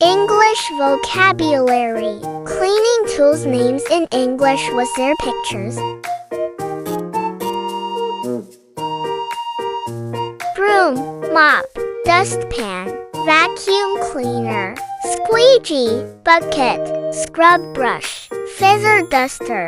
English vocabulary. Cleaning tools names in English with their pictures. Broom, mop, dustpan, vacuum cleaner, squeegee, bucket, scrub brush, feather duster.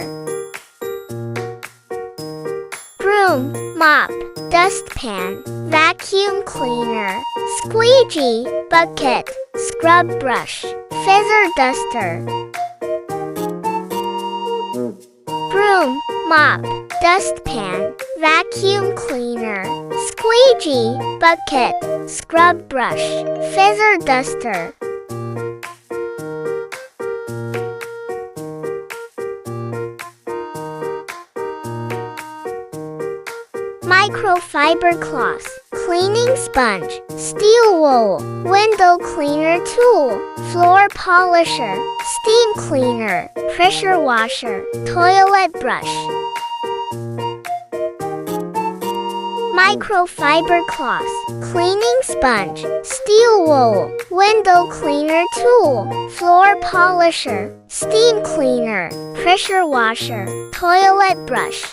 Broom, mop, dustpan, vacuum cleaner, squeegee, bucket, scrub brush, feather duster. Broom, mop, dustpan, vacuum cleaner, squeegee, bucket, scrub brush, feather duster. Microfiber cloth, cleaning sponge, steel wool, window cleaner tool, floor polisher, steam cleaner, pressure washer, toilet brush. Microfiber cloth, cleaning sponge, steel wool, window cleaner tool, floor polisher, steam cleaner, pressure washer, toilet brush.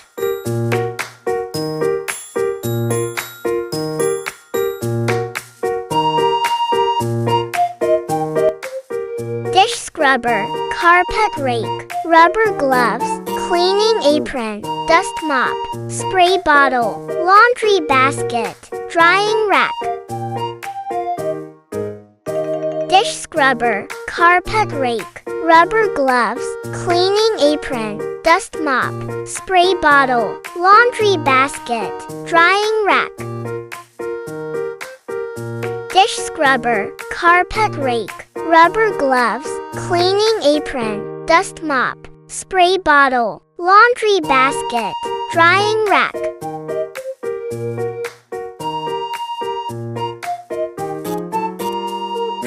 Dish scrubber, carpet rake, rubber gloves, cleaning apron, dust mop, spray bottle, laundry basket, drying rack. Dish scrubber, carpet rake, rubber gloves, cleaning apron, dust mop, spray bottle, laundry basket, drying rack. Dish scrubber, carpet rake, rubber gloves, cleaning apron, dust mop, spray bottle, laundry basket, drying rack.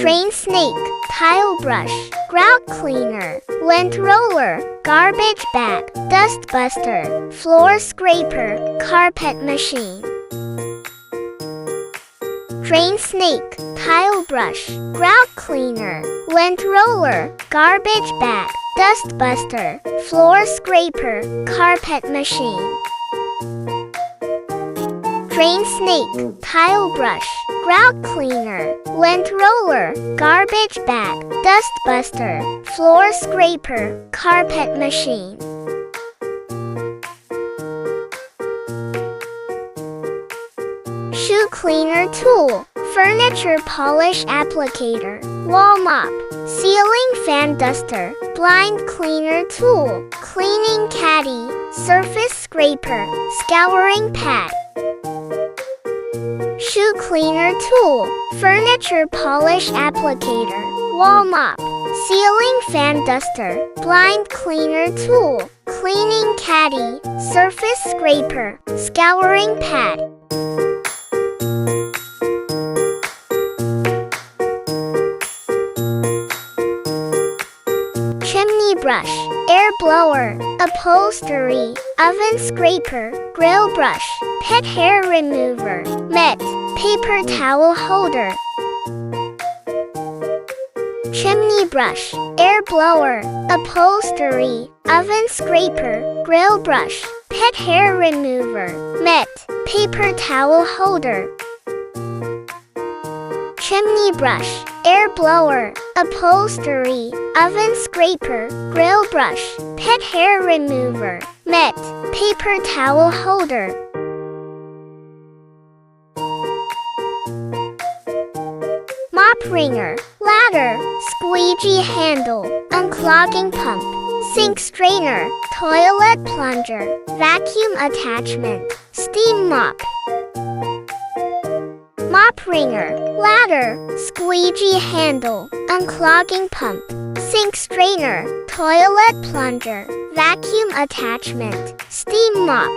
Drain snake, tile brush, grout cleaner, lint roller, garbage bag, dust buster, floor scraper, carpet machine. Drain snake, tile brush, grout cleaner, lint roller, garbage bag, dust buster, floor scraper, carpet machine. Drain snake, tile brush, grout cleaner, lint roller, garbage bag, dust buster, floor scraper, carpet machine. Shoe cleaner tool, furniture polish applicator, wall mop, ceiling fan duster, blind cleaner tool, cleaning caddy, surface scraper, scouring pad. Shoe cleaner tool, furniture polish applicator, wall mop, ceiling fan duster, blind cleaner tool, cleaning caddy, surface scraper, scouring pad. Chimney brush, air blower, upholstery, oven scraper, grill brush, pet hair remover, mitt, paper towel holder. Chimney brush, air blower, upholstery, oven scraper, grill brush, pet hair remover, mitt, paper towel holder. Chimney brush, air blower, upholstery, oven scraper, grill brush, pet hair remover, mitt, paper towel holder. Mop wringer, ladder, squeegee handle, unclogging pump, sink strainer, toilet plunger, vacuum attachment, steam mop. Mop wringer, ladder, squeegee handle, unclogging pump, sink strainer, toilet plunger, vacuum attachment, steam mop.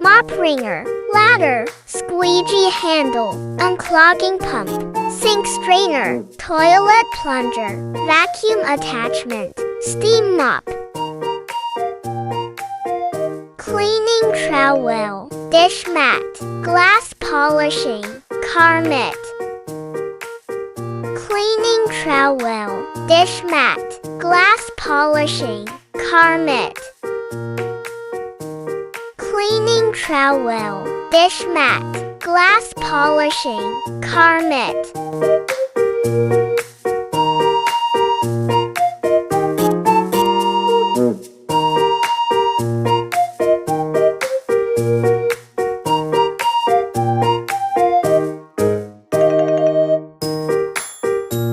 Mop wringer, ladder, squeegee handle, unclogging pump, sink strainer, toilet plunger, vacuum attachment, steam mop. Cleaning trowel, dish mat, glass polishing, car mitt. cleaning trowel, dish mat, glass polishing, car mitt. Cleaning trowel, dish mat, glass polishing, car mitt.